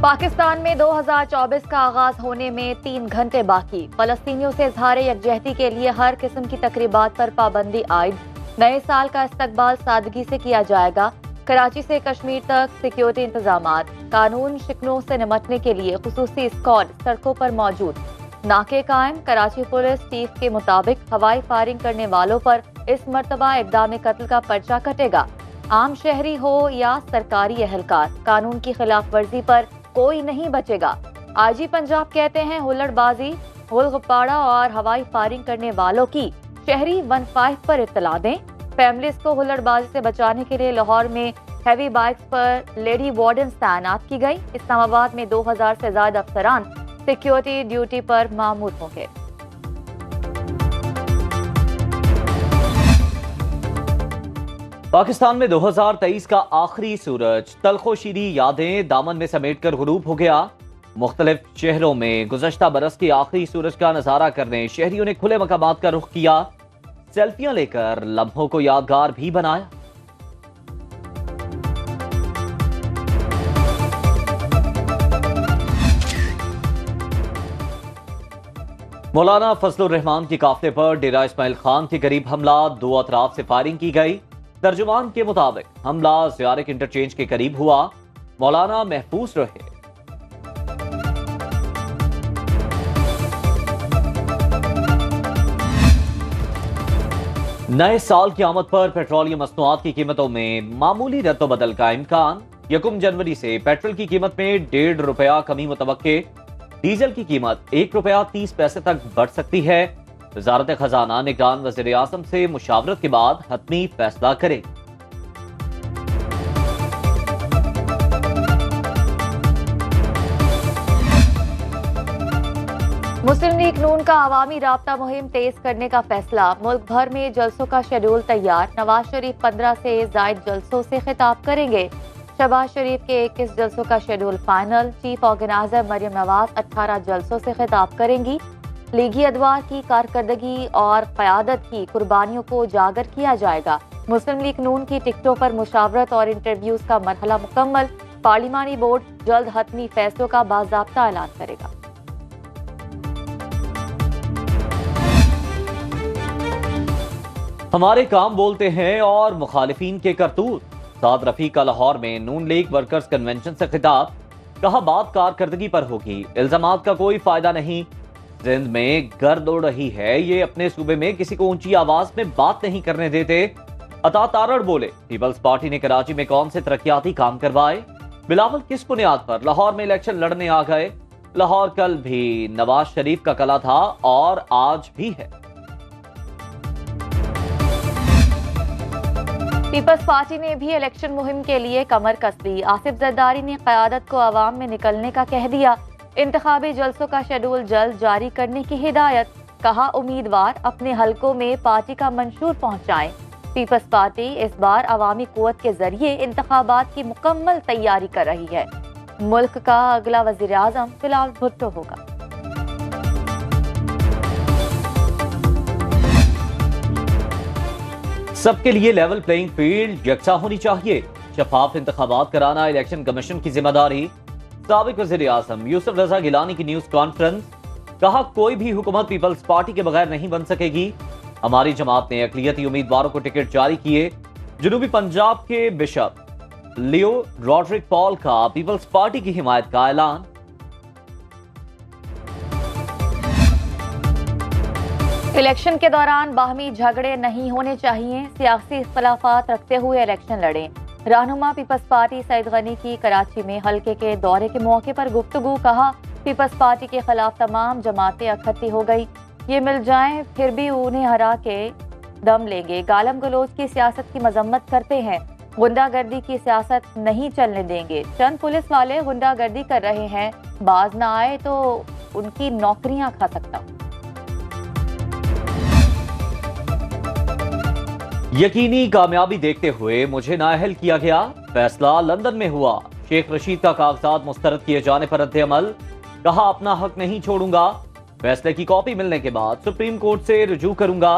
पाकिस्तान में 2024 का आगाज होने में 3 घंटे बाकी। फलस्तीनियों से इजहार यकजहती के लिए हर किस्म की तकरीबात पर पाबंदी आयद। नए साल का इस्तकबाल सादगी से किया जाएगा। कराची से कश्मीर तक सिक्योरिटी इंतजामात। कानून शिकनों से निपटने के लिए खुसूसी स्क्वाड सड़कों पर मौजूद। नाके कायम। कराची पुलिस चीफ के मुताबिक हवाई फायरिंग करने वालों पर इस मर्तबा इक़दाम कत्ल का पर्चा कटेगा। आम शहरी हो या सरकारी एहलकार, कानून की खिलाफ वर्जी पर कोई नहीं बचेगा। आईजी पंजाब कहते हैं हुल्लड़बाजी, गुलगप्पाड़ा और हवाई फायरिंग करने वालों की शहरी 15 पर इत्तला दें। फैमिलीज को हुल्लड़बाजी से बचाने के लिए लाहौर में हैवी बाइक्स पर लेडी वार्डन्स तैनात की गई। इस्लामाबाद में 2000 से ज्यादा अफसरान सिक्योरिटी ड्यूटी पर मामूर होंगे। पाकिस्तान में 2023 का आखिरी सूरज तलखो-शीरी यादें दामन में समेटकर गुरूब हो गया। मुख्तलिफ शहरों में गुज़श्ता बरस के आखिरी सूरज का नजारा करने शहरियों ने खुले मकामात का रुख किया। सेल्फियां लेकर लम्हों को यादगार भी बनाया। मौलाना फजलुर रहमान के काफिले पर डेरा इस्माइल खान के करीब हमला, 2 अतराफ से फायरिंग की गई। तर्जुमान के मुताबिक हमला ज़ियारक इंटरचेंज के करीब हुआ। मौलाना महफूज रहे। नए साल की आमद पर पेट्रोलियम मसनूआत की कीमतों में मामूली रद्द-ओ-बदल का इम्कान। 1 जनवरी से पेट्रोल की कीमत में ₹1.5 कमी मुतवक्के। डीजल की कीमत ₹1.30 तक बढ़ सकती है। वजारत खजाना निगरान वज़ीर आज़म से मुशावरत के बाद हतमी फैसला करे। मुस्लिम लीग नून का अवामी राब्ता मुहिम तेज करने का फैसला। मुल्क भर में जलसों का शेड्यूल तैयार। नवाज शरीफ 15 से जायद जलसों से खिताब करेंगे। शहबाज शरीफ के 21 जलसों का schedule final. Chief organiser Maryam Nawaz 18 जलसों से खिताब करेंगी। लीगी अदवार की कारकर्दगी और क़यादत की कुर्बानियों को उजागर किया जाएगा। मुस्लिम लीग नून की टिकटों पर मुशावरत और इंटरव्यूज का मरहला मुकम्मल। पार्लिमानी बोर्ड जल्द हतमी फैसलों का बाज़ाब्ता ऐलान करेगा। हमारे काम बोलते हैं और मुखालिफिन के करतूत। साद रफीक का लाहौर में नून लीग वर्कर्स कन्वेंशन से खिताब। कहा बात कारकर्दगी पर होगी, इल्जामात का कोई फायदा नहीं। सिंध में गर्द उड़ रही है, ये अपने सूबे में किसी को ऊंची आवाज में बात नहीं करने देते। अता तारड़ बोले, पीपल्स पार्टी ने कराची में कौन से तरक्याती काम करवाए। बिलावल किस बुनियाद पर लाहौर में इलेक्शन लड़ने आ गए। लाहौर कल भी नवाज शरीफ का कला था और आज भी है। पीपल्स पार्टी ने भी इलेक्शन मुहिम के लिए कमर कस ली। आसिफ जरदारी ने क़यादत को अवाम में निकलने का कह दिया। इंतखाबी जलसों का शेड्यूल जल्द जारी करने की हिदायत। कहा उम्मीदवार अपने हलकों में पार्टी का मंशूर पहुंचाएं। पीपल्स पार्टी इस बार अवामी कुव्वत के जरिए इंतखाबात की मुकम्मल तैयारी कर रही है। मुल्क का अगला वजीर आज़म बिलावल भुट्टो होगा। सबके लिए लेवल प्लेइंग फील्ड यकसा होनी चाहिए। शफाफ इंतखाबात कराना इलेक्शन कमीशन की जिम्मेदारी। साबिक वज़ीर आज़म यूसुफ रज़ा गिलानी की न्यूज कॉन्फ्रेंस। कहा कोई भी हुकूमत पीपल्स पार्टी के बगैर नहीं बन सकेगी। हमारी जमात ने अक़लियती उम्मीदवारों को टिकट जारी किए। जनूबी पंजाब के बिशप लियो रॉड्रिक पॉल का पीपल्स पार्टी की हिमायत का ऐलान। इलेक्शन के दौरान बाहमी झगड़े नहीं होने चाहिए। सियासी इख्तलाफात रखते हुए इलेक्शन लड़ें। रहनुमा पीपल्स पार्टी सईद गनी की कराची में हल्के के दौरे के मौके पर गुफ्तगू। कहा पीपल्स पार्टी के खिलाफ तमाम जमातें इकट्ठी हो गई। ये मिल जाएं फिर भी उन्हें हरा के दम लेंगे। गालम गलोच की सियासत की मजम्मत करते हैं। गुंडागर्दी की सियासत नहीं चलने देंगे। चंद पुलिस वाले गुंडागर्दी कर रहे हैं, बाज ना आए तो उनकी नौकरियां खा सकता हूं। यकीनी कामयाबी देखते हुए मुझे नाअहल किया गया। फैसला लंदन में हुआ। शेख रशीद का कागजात मुस्तरद किए जाने पर रद्द-ए-अमल। कहा अपना हक नहीं छोड़ूंगा। फैसले की कॉपी मिलने के बाद सुप्रीम कोर्ट से रुजू करूंगा।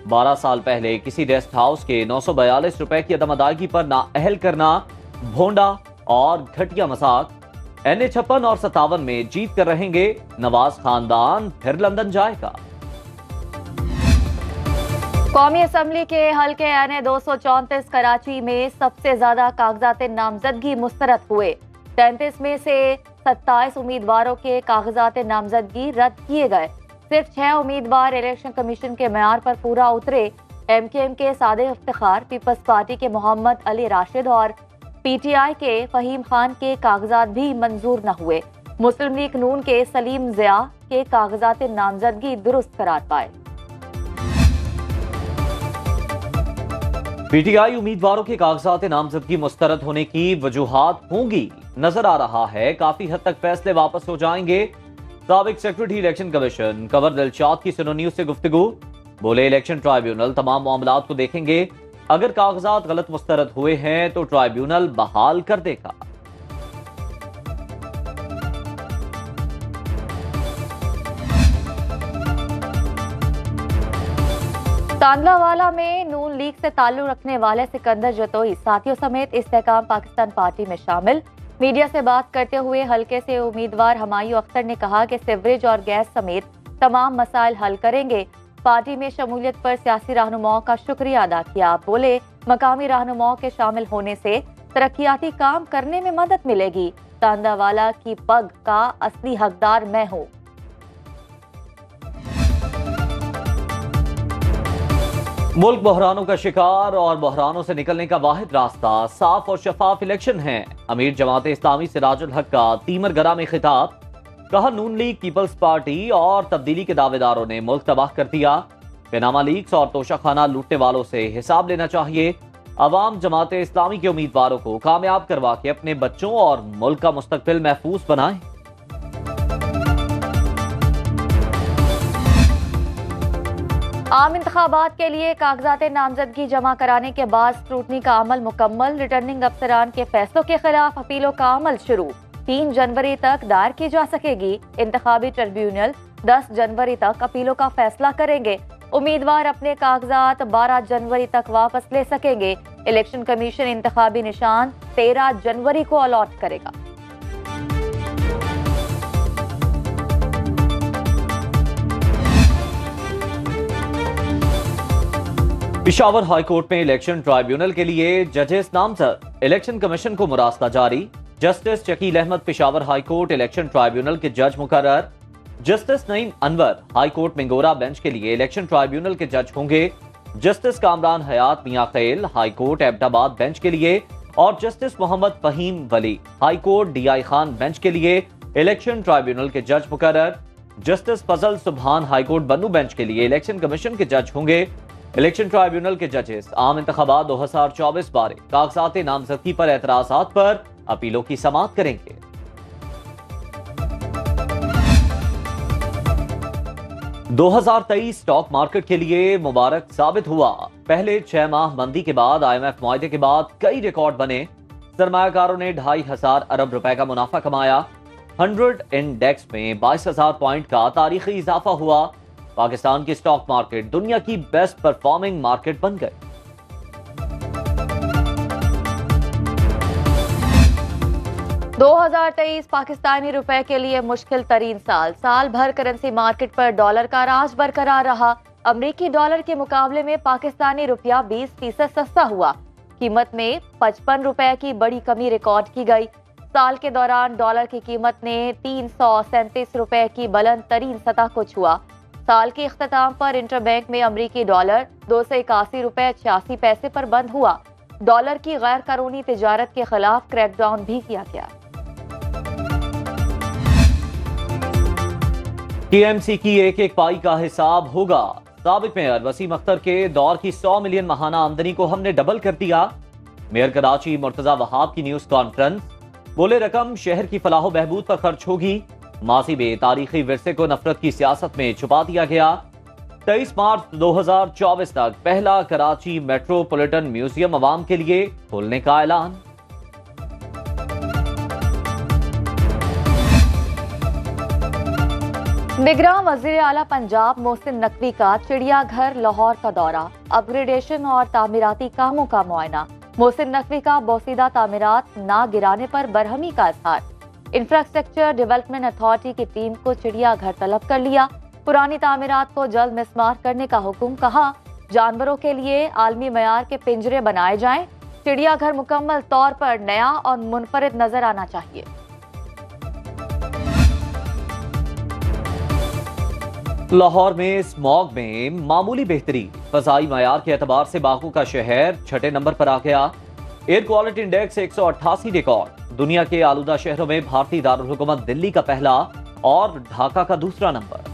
12 साल पहले किसी रेस्ट हाउस के 942 रुपए की अदम अदायगी पर नाअहल करना भोंडा और घटिया मजाक। NA56 और 57 में जीत कर रहेंगे, नवाज खानदान फिर लंदन जाएगा। कौमी असम्बली के हल्के NA234 कराची में सबसे ज्यादा कागजात नामजदगी मुस्तरद हुए। 33 में से 27 उम्मीदवारों के कागजात नामजदगी रद्द किए गए। सिर्फ 6 उम्मीदवार इलेक्शन कमीशन के मेयार पर पूरा उतरे। MKM के सादे इफ्तिखार, पीपल्स पार्टी के मोहम्मद अली राशिद और PTI के फहीम खान के कागजात भी मंजूर न हुए। मुस्लिम लीग नून के सलीम ज़िया के कागजात नामजदगी दुरुस्त करार पाए। PTI उम्मीदवारों के कागजात नामजदगी मुस्तरद होने की वजूहात होंगी। नजर आ रहा है काफी हद तक फैसले वापस हो जाएंगे। साबिक secretary election commission Kanwar Dilshad की सुनो न्यूज से गुफ्तगू, बोले इलेक्शन ट्राइब्यूनल तमाम मामलात को देखेंगे, अगर कागजात गलत मुस्तरद हुए हैं तो ट्राइब्यूनल बहाल कर देगा। तांदलावाला में नून लीग से ताल्लुक रखने वाले सिकंदर जतोई साथियों समेत इस्तेकाम पाकिस्तान पार्टी में शामिल। मीडिया से बात करते हुए हल्के से उम्मीदवार हमायूं अख्तर ने कहा कि सीवरेज और गैस समेत तमाम मसाइल हल करेंगे। पार्टी में शमूलियत पर सियासी रहनुमाओं का शुक्रिया अदा किया। बोले मकामी रहनुमाओं के शामिल होने से तरक्याती काम करने में मदद मिलेगी। तांदावाला की पग का असली हकदार मैं हूँ। मुल्क बहरानों का शिकार और बहरानों से निकलने का वाहिद रास्ता साफ और शफाफ इलेक्शन है। अमीर जमात इस्लामी सिराजुल हक का तीमरगरा में खिताब, कहा नून लीग, पीपल्स पार्टी और तब्दीली के दावेदारों ने मुल्क तबाह कर दिया। बेनामा लीग्स और तोशाखाना लूटने वालों से हिसाब लेना चाहिए। अवाम जमात इस्लामी के उम्मीदवारों को कामयाब करवा के अपने बच्चों और मुल्क का मुस्तकबिल महफूज बनाएं। आम इंतखाबात के लिए कागजात नामजदगी जमा कराने के बाद स्क्रूटनी का अमल मुकम्मल। रिटर्निंग अफसरान के फैसलों के खिलाफ अपीलों का अमल शुरू। 3 जनवरी तक दायर की जा सकेगी। इंतखाबी ट्रिब्यूनल 10 जनवरी तक अपीलों का फैसला करेंगे। उम्मीदवार अपने कागजात 12 जनवरी तक वापस ले सकेंगे। इलेक्शन कमीशन इंतखाबी निशान 13 जनवरी को अलॉट करेगा। पेशावर हाई कोर्ट में इलेक्शन ट्राइब्यूनल के लिए जजेस नामजद, इलेक्शन कमीशन को मुरासला जारी। Justice Shakeel Ahmed Peshawar high court election tribunal के जज मुकर्रर। Justice Naeem Anwar high court Mingora bench के लिए इलेक्शन ट्राइब्यूनल के जज होंगे। जस्टिस कामरान हयात मियां खैल हाई कोर्ट एबटाबाद बेंच के लिए और justice Mohammad Faheem Wali high court DI Khan bench के लिए इलेक्शन ट्राइब्यूनल के जज मुकर्रर। जस्टिस फजल सुबहान हाई कोर्ट बन्नू बेंच के लिए इलेक्शन कमीशन के जज होंगे। इलेक्शन ट्राइब्यूनल के जजेस आम इंतखाबात 2024 बारे कागजात नामजदगी पर एतराज़ात पर अपीलों की समाअत करेंगे। – 2023 स्टॉक मार्केट के लिए मुबारक साबित हुआ। पहले 6 माह मंदी के बाद IMF मुआहदे के बाद कई रिकॉर्ड बने। सरमायाकारों ने 2,500 अरब रुपए का मुनाफा कमाया। 100 इंडेक्स में 22,000 पॉइंट का तारीखी इजाफा हुआ। पाकिस्तान की स्टॉक मार्केट दुनिया की बेस्ट परफॉर्मिंग मार्केट बन गई। – 2023 पाकिस्तानी रुपए के लिए मुश्किल तरीन साल भर करेंसी मार्केट पर डॉलर का राज बरकरार रहा। अमरीकी डॉलर के मुकाबले में पाकिस्तानी रुपया 20% सस्ता हुआ। कीमत में 55 रुपए की बड़ी कमी रिकॉर्ड की गई। साल के दौरान डॉलर की कीमत ने 337 रुपए की बुलंद तरीन सतह को छुआ। साल के इख्तिताम पर इंटरबैंक में अमरीकी डॉलर 281 रुपए 86 पैसे पर बंद हुआ। डॉलर की गैर कानूनी तिजारत के खिलाफ क्रैकडाउन भी किया गया। TMC की एक पाई का हिसाब होगा। साबिक मेयर वसीम अख्तर के दौर की 100 मिलियन माहाना आमदनी को हमने डबल कर दिया। मेयर कराची मुर्तजा वहाब की न्यूज कॉन्फ्रेंस, बोले रकम शहर की फलाह बहबूद पर खर्च होगी। माजी में तारीखी विरसे को नफरत की सियासत में छुपा दिया गया। 23 मार्च 2024 तक पहला कराची मेट्रोपॉलिटन म्यूजियम अवाम के लिए खोलने का ऐलान। निगरान वजीर आला पंजाब मोहसिन नकवी का चिड़ियाघर लाहौर का दौरा, अपग्रेडेशन और तामीराती कामों का मुआयना। मोहसिन नकवी का बोसीदा तामीरात ना गिराने पर बरहमी का इजहार। इंफ्रास्ट्रक्चर डेवलपमेंट अथॉरिटी की टीम को चिड़ियाघर तलब कर लिया। पुरानी तामीरात को जल्द मिसमार करने का हुक्म। कहा जानवरों के लिए आलमी मयार के पिंजरे बनाए जाएं। चिड़ियाघर मुकम्मल तौर पर नया और मुनफरिद नजर आना चाहिए। लाहौर में स्मॉग में मामूली बेहतरी, फजाई मयार के एतबार से बागों का शहर 6 नंबर पर आ गया। Air quality index 188 record. दुनिया के आलूदा शहरों में भारतीय दारुल हुकूमत दिल्ली का पहला और ढाका का दूसरा नंबर।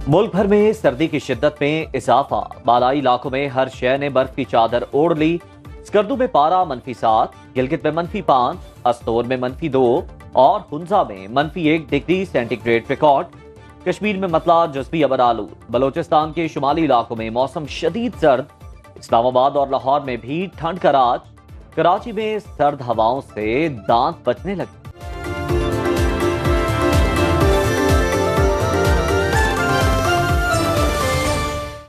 मुल्क भर में सर्दी की शिद्दत में इजाफा। बालाई इलाकों में हर शहर ने बर्फ की चादर ओढ़ ली। स्कर्दू में पारा -7, गिलगित में -5, अस्तोर में -2 और हुंजा में -1 डिग्री सेंटीग्रेड रिकॉर्ड। कश्मीर में मतला जज्बी अबर आलूद। बलोचिस्तान के शुमाली इलाकों में मौसम शदीद सर्द। इस्लामाबाद और लाहौर में भी ठंड का राज। कराची में सर्द हवाओं से दांत बचने लगे।